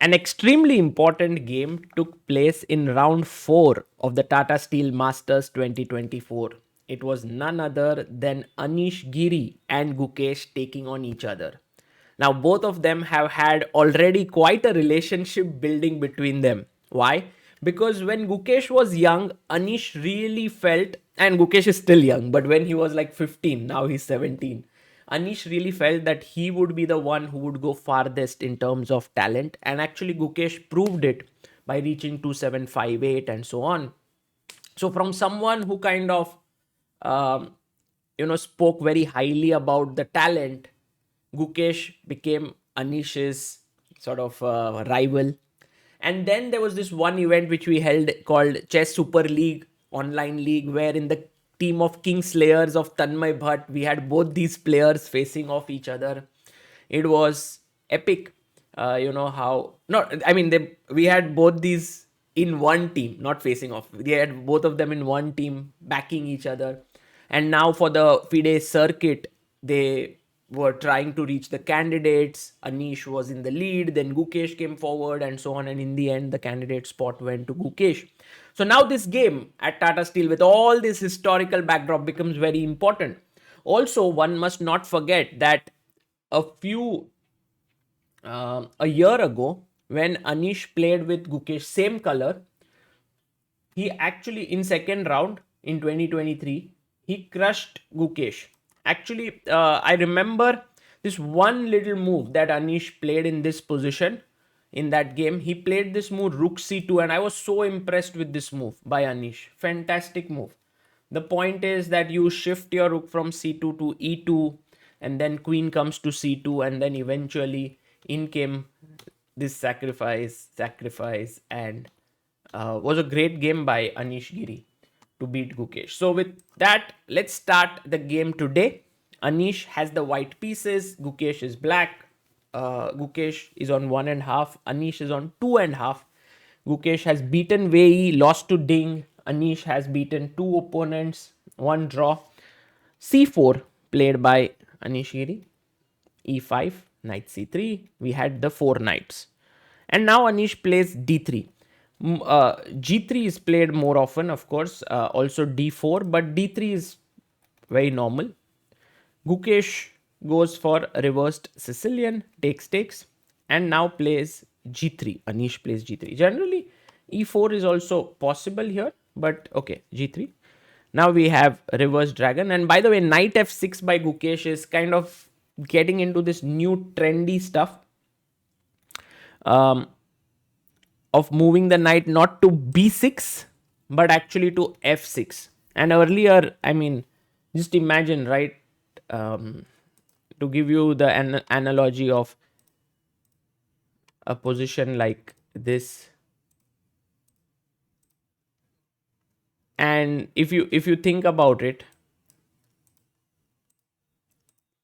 An extremely important game took place in round 4 of the Tata Steel Masters 2024. It was none other than Anish Giri and Gukesh taking on each other. Now, both of them have had already quite a relationship building between them. Why? Because when Gukesh was young, Anish really felt, and Gukesh is still young, but when he was like 15, now he's 17. Anish really felt that he would be the one who would go farthest in terms of talent, and actually Gukesh proved it by reaching 2758 and so on. So, from someone who kind of um, spoke very highly about the talent, Gukesh became Anish's sort of rival. And then there was this one event which we held called Chess Super League online league, where in the team of King Slayers of Tanmay Bhatt, we had both these players facing off each other. It was epic. How not? I mean, we had both these in one team, not facing off. We had both of them in one team, backing each other. And now for the FIDE circuit, they were trying to reach the candidates. Anish was in the lead, then Gukesh came forward, and so on. And in the end, the candidate spot went to Gukesh. So now this game at Tata Steel, with all this historical backdrop, becomes very important. Also, one must not forget that a year ago, when Anish played with Gukesh, same color, he actually in second round in 2023 he crushed Gukesh. Actually, I remember this one little move that Anish played in this position in that game. He played this move Rook C2, and I was so impressed with this move by Anish. Fantastic move. The point is that you shift your rook from C2 to E2, and then queen comes to C2, and then eventually in came this sacrifice, and was a great game by Anish Giri to beat Gukesh. So with that, let's start the game today. Anish has the white pieces, Gukesh is black. Gukesh is on 1.5, Anish is on 2.5. Gukesh has beaten Wei, lost to Ding. Anish has beaten two opponents, one draw. C4 played by Anish Giri. E5, knight c3. We had the four knights. And now Anish plays d3. G3 is played more often, of course, also d4, but d3 is very normal. Gukesh goes for reversed Sicilian, takes, and now plays g3. Anish plays g3. Generally, e4 is also possible here, but okay, g3. Now we have reverse dragon, and by the way, knight f6 by Gukesh is kind of getting into this new trendy stuff um, of moving the knight not to b6 but actually to f6. And earlier, I mean, just imagine, right? To give you the analogy of a position like this, and if you think about it,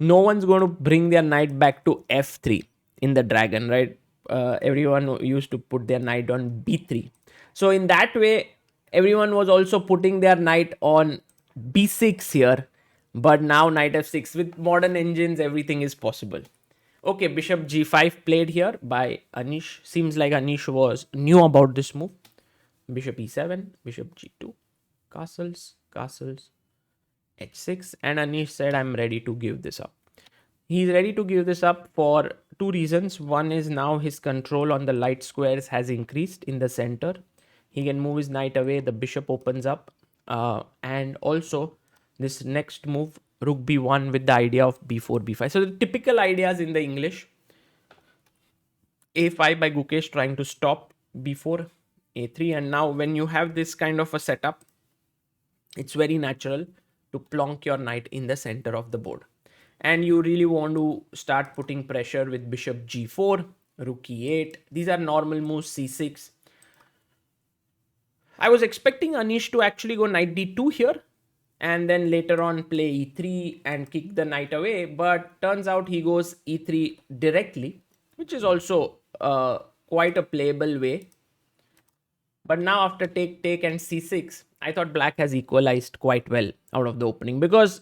no one's going to bring their knight back to f3 in the dragon, right? Everyone used to put their knight on b3. So in that way, everyone was also putting their knight on b6 here. But now knight f6, with modern engines, everything is possible. Okay, bishop g5 played here by Anish. Seems like Anish was knew about this move. Bishop e7, bishop g2, castles, h6, and Anish said, I'm ready to give this up. He's ready to give this up for two reasons. One is now his control on the light squares has increased in the center. He can move his knight away, the bishop opens up, and also this next move, rook b1, with the idea of b4, b5. So the typical ideas in the English: a5 by Gukesh trying to stop b4, a3, and now when you have this kind of a setup, it's very natural to plonk your knight in the center of the board. And you really want to start putting pressure with bishop g4, rook e8. These are normal moves, c6. I was expecting Anish to actually go knight d2 here, and then later on play e3 and kick the knight away, but turns out he goes e3 directly, which is also quite a playable way. But now after take and c6, I thought black has equalized quite well out of the opening, because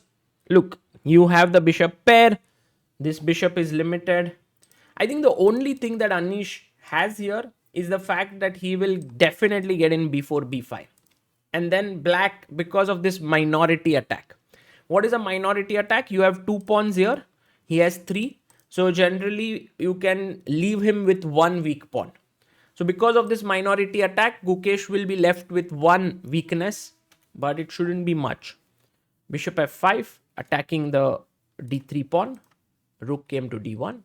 look, you have the bishop pair, this bishop is limited. I think the only thing that Anish has here is the fact that he will definitely get in before b5. And then black, because of this minority attack. What is a minority attack? You have 2 pawns here. He has 3. So generally you can leave him with 1 weak pawn. So because of this minority attack, Gukesh will be left with 1 weakness, but it shouldn't be much. Bishop f5, attacking the d3 pawn. Rook came to d1.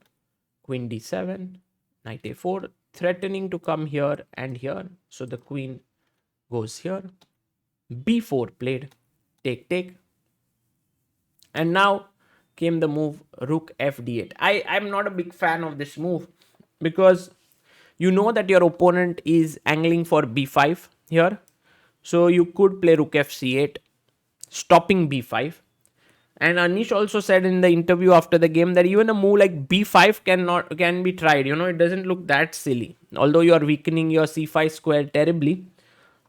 Queen d7. Knight a4. Threatening to come here and here. So the queen goes here. b4 played. Take, take. And now came the move rook f d8. I'm not a big fan of this move because you know that your opponent is angling for b5 here. So you could play rook f c8, stopping b5. And Anish also said in the interview after the game that even a move like b5 can be tried. You know, it doesn't look that silly. Although you are weakening your c5 square terribly,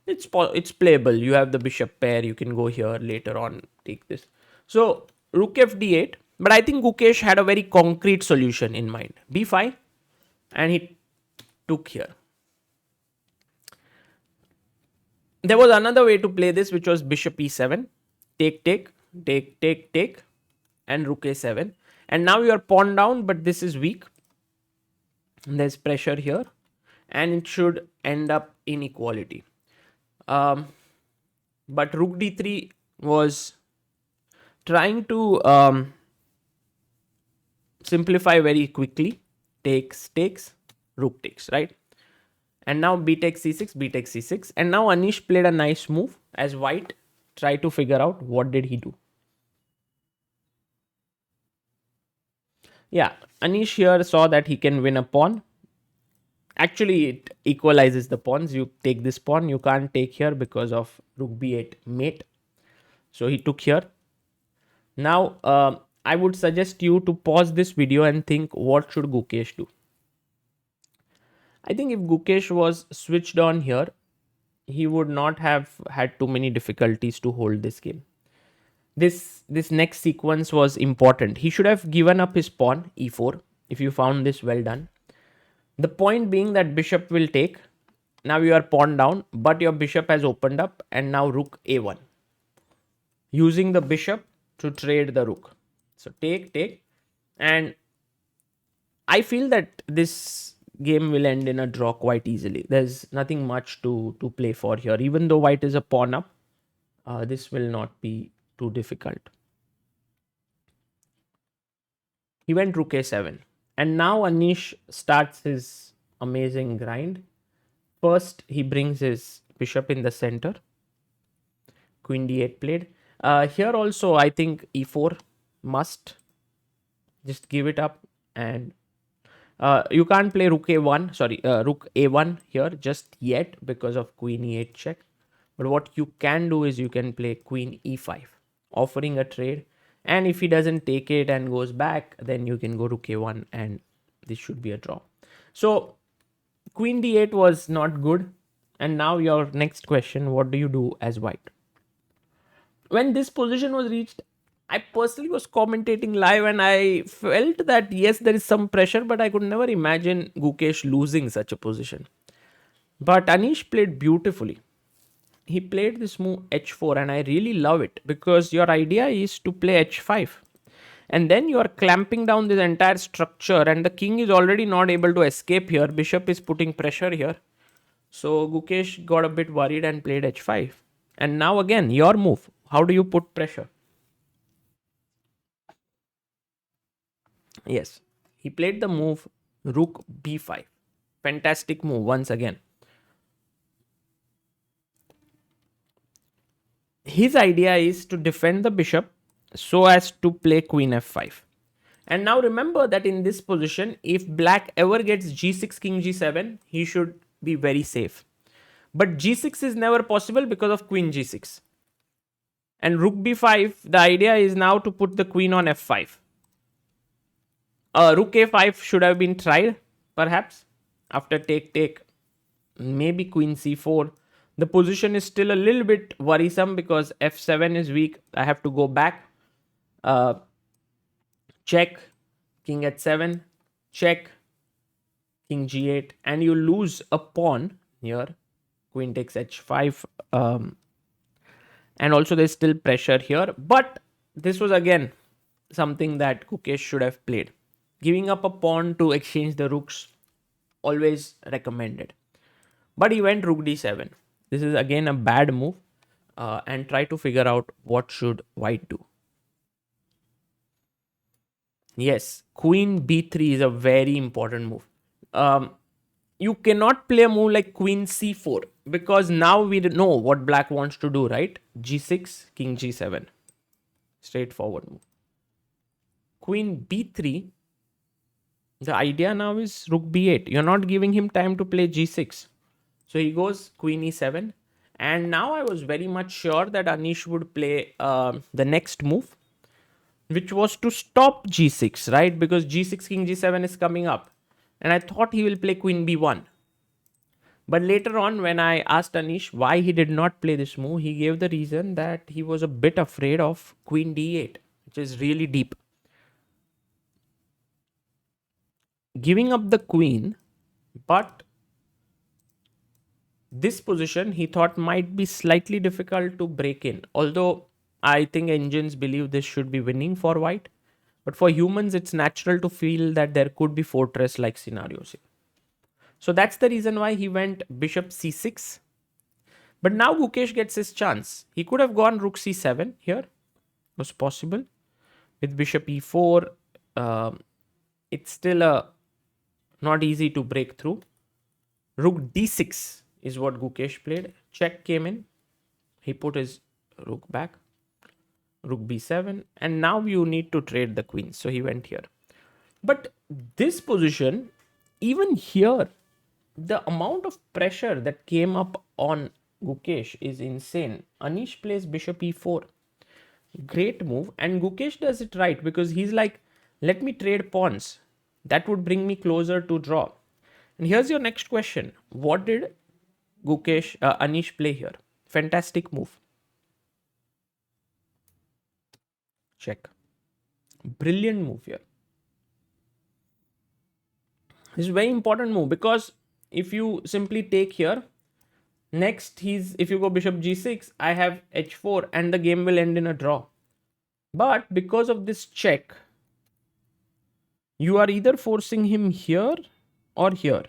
it's playable. You have the bishop pair. You can go here later on, take this. So rook f d8. But I think Gukesh had a very concrete solution in mind. b5, and he took here. There was another way to play this, which was bishop e7, take, take, take, take, take, and rook a7. And now you are pawn down, but this is weak. There's pressure here, and it should end up in equality. But rook d3 was trying to simplify very quickly. Takes, takes, rook takes, right? And now b takes c6, b takes c6. And now Anish played a nice move as white tried to figure out what did he do. Yeah, Anish here saw that he can win a pawn. Actually, it equalizes the pawns. You take this pawn, you can't take here because of rook b8 mate. So he took here. Now, I would suggest you to pause this video and think, what should Gukesh do? I think if Gukesh was switched on here, he would not have had too many difficulties to hold this game. This next sequence was important. He should have given up his pawn e4 if you found this well done. The point being that bishop will take. Now you are pawn down, but your bishop has opened up, and now rook a1. Using the bishop to trade the rook. So take, take. And I feel that this game will end in a draw quite easily. There's nothing much to play for here. Even though white is a pawn up, this will not be too difficult. He went rook a7. And now Anish starts his amazing grind. First, he brings his bishop in the center. Queen d8 played. Here also, I think e4 must. Just give it up. And you can't play rook a1. Sorry, rook a1 here just yet because of queen e8 check. But what you can do is you can play queen e5, offering a trade. And if he doesn't take it and goes back, then you can go rook a1 and this should be a draw. So queen d8 was not good. And now your next question, what do you do as white? When this position was reached, I personally was commentating live and I felt that yes, there is some pressure, but I could never imagine Gukesh losing such a position. But Anish played beautifully. He played this move h4 and I really love it because your idea is to play h5. And then you are clamping down this entire structure and the king is already not able to escape here. Bishop is putting pressure here. So Gukesh got a bit worried and played h5. And now again, your move. How do you put pressure? Yes, he played the move rook b5. Fantastic move once again. His idea is to defend the bishop so as to play queen f5. And now remember that in this position, if black ever gets g6, king g7, he should be very safe. But g6 is never possible because of queen g6. And rook b5, the idea is now to put the queen on f5. Rook a5 should have been tried, perhaps, after take, take. Maybe queen c4. The position is still a little bit worrisome because f7 is weak. I have to go back. Check. King h7. Check. king g8, and you lose a pawn here. Queen takes h5. And also there's still pressure here. But this was again something that Gukesh should have played. Giving up a pawn to exchange the rooks, always recommended. But he went rook d7. This is again a bad move. And try to figure out what should white do. Yes, queen b3 is a very important move. You cannot play a move like queen c4 because now we know what black wants to do, right? g6, king g7. Straightforward move. Queen b3. The idea now is rook b8. You're not giving him time to play g6. So he goes queen e7. And now I was very much sure that Anish would play the next move, which was to stop g6, right? Because g6, king g7 is coming up. And I thought he will play queen b1. But later on, when I asked Anish why he did not play this move, he gave the reason that he was a bit afraid of queen d8, which is really deep. Giving up the queen, but this position he thought might be slightly difficult to break in. Although I think engines believe this should be winning for white. But for humans, it's natural to feel that there could be fortress-like scenarios here. So that's the reason why he went bishop c6. But now Gukesh gets his chance. He could have gone rook c7 here. Was possible. With bishop e4, it's still not easy to break through. Rook d6 is what Gukesh played. Check came in. He put his rook back. Rook b7. And now you need to trade the queens. So he went here. But this position, even here, the amount of pressure that came up on Gukesh is insane. Anish plays bishop e4. Great move. And Gukesh does it right because he's like, let me trade pawns. That would bring me closer to draw. And here's your next question. What did Anish play here? Fantastic move. Check. Brilliant move here. This is a very important move because if you simply take here, next if you go bishop g6, I have h4 and the game will end in a draw. But because of this check, you are either forcing him here or here.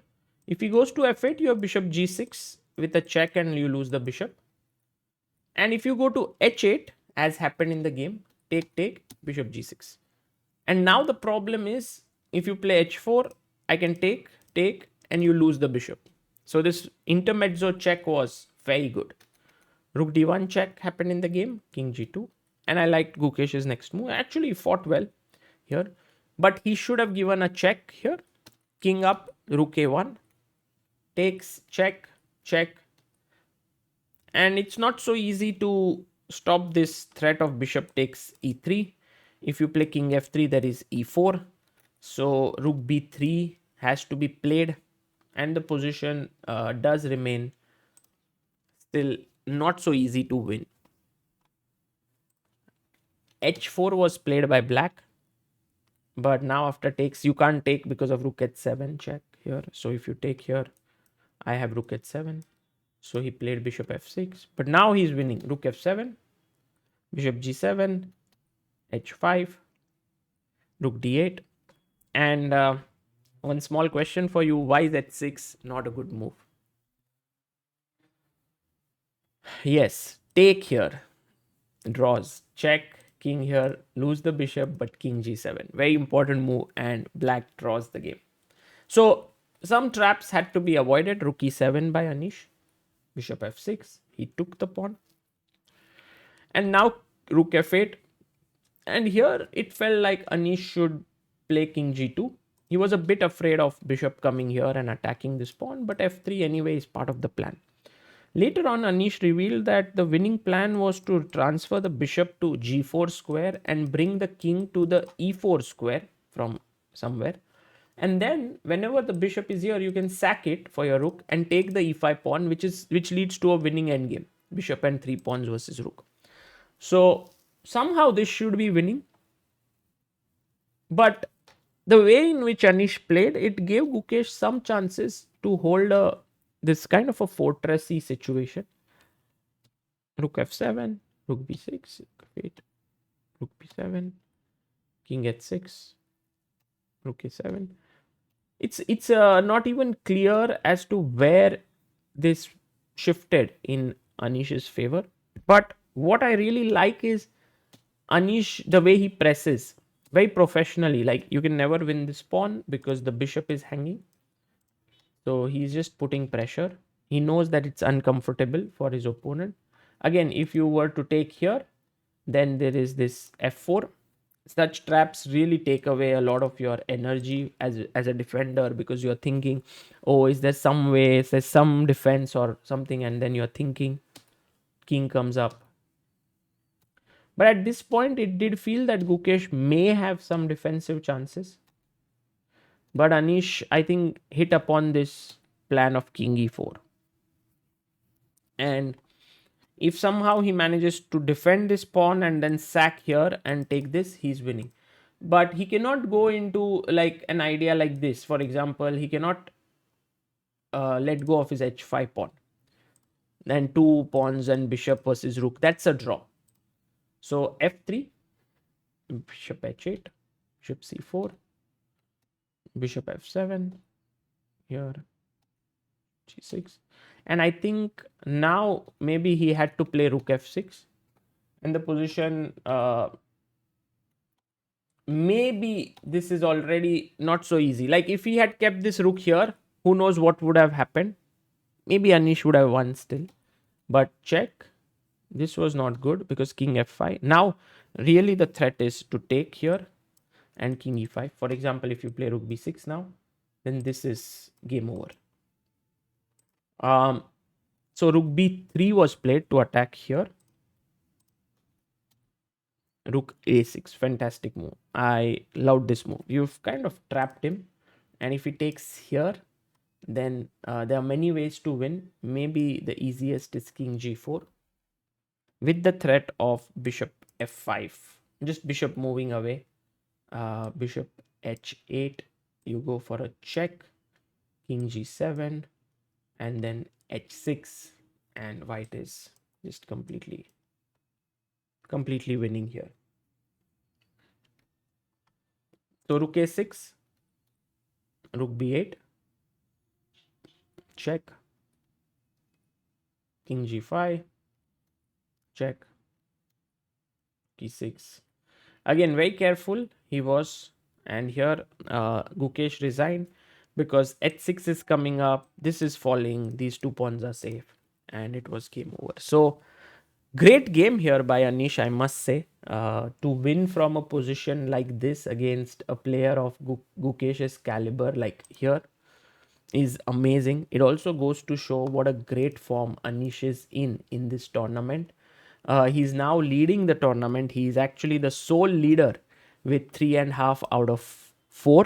If he goes to f8, you have bishop g6 with a check and you lose the bishop. And if you go to h8, as happened in the game, take, bishop g6. And now the problem is, if you play h4, I can take, and you lose the bishop. So this intermezzo check was very good. Rook d1 check happened in the game, king g2. And I liked Gukesh's next move. Actually, he fought well here. But he should have given a check here. King up, rook a1. Takes, check. And it's not so easy to stop this threat of bishop takes e3. If you play king f3, there is e4. So rook b3 has to be played. And the position does remain still not so easy to win. h4 was played by black. But now after takes, you can't take because of rook h7 check here. So if you take here, I have rook h7. So he played bishop f6. But now he's winning. Rook f7, bishop g7, h5, rook d8. And one small question for you. Why is h6 not a good move? Yes, take here. Draws. Check. King here. Lose the bishop, but king g7. Very important move. And black draws the game. So some traps had to be avoided. Rook e7 by Anish. Bishop f6. He took the pawn. And now rook f8. And here it felt like Anish should play king g2. He was a bit afraid of bishop coming here and attacking this pawn. But f3 anyway is part of the plan. Later on, Anish revealed that the winning plan was to transfer the bishop to g4 square and bring the king to the e4 square from somewhere. And then whenever the bishop is here, you can sack it for your rook and take the e5 pawn, which leads to a winning endgame. Bishop and 3 pawns versus rook. So somehow this should be winning. But the way in which Anish played, it gave Gukesh some chances to hold this kind of a fortressy situation. Rook f7, rook b6, rook f8, rook b7, king h6, rook a7. It's not even clear as to where this shifted in Anish's favor. But what I really like is Anish, the way he presses very professionally. Like, you can never win this pawn because the bishop is hanging. So he's just putting pressure. He knows that it's uncomfortable for his opponent. Again, if you were to take here, then there is this f4. Such traps really take away a lot of your energy as a defender, because you're thinking, oh, is there some way, is there some defense or something, and then you're thinking king comes up. But at this point, it did feel that Gukesh may have some defensive chances. But Anish, I think, hit upon this plan of king e4. And if somehow he manages to defend this pawn and then sack here and take this, he's winning. But he cannot go into like an idea like this. For example, he cannot let go of his h5 pawn. Then two pawns and bishop versus rook. That's a draw. So f3, bishop h8, bishop c4, bishop f7, here g6. And I think now maybe he had to play rook f6. And the position, maybe this is already not so easy. Like, if he had kept this rook here, who knows what would have happened. Maybe Anish would have won still. But check. This was not good because king f5. Now, really the threat is to take here and king e5. For example, if you play rook b6 now, then this is game over. So rook b3 was played to attack here. Rook a6, fantastic move. I loved this move. You've kind of trapped him, and if he takes here, then there are many ways to win. Maybe the easiest is king g4 with the threat of bishop f5. Just bishop moving away. Bishop h8, you go for a check, king g7, and then h6, and white is just completely winning here. So rook a6, rook b8, check, king g5, check, e6. Again, very careful he was, and here Gukesh resigned because h6 is coming up, this is falling, these two pawns are safe, and it was game over. So great game here by Anish, I must say. To win from a position like this against a player of Gukesh's caliber like here is amazing. It also goes to show what a great form Anish is in this tournament. He's now leading the tournament. He's actually the sole leader with 3.5 out of 4,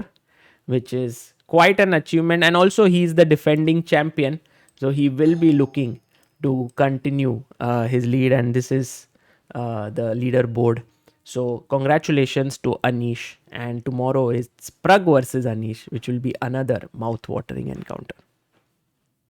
which is quite an achievement. And also, he's the defending champion, so he will be looking to continue his lead. And this is the leaderboard. So congratulations to Anish. And tomorrow is Prag versus Anish, which will be another mouth-watering encounter.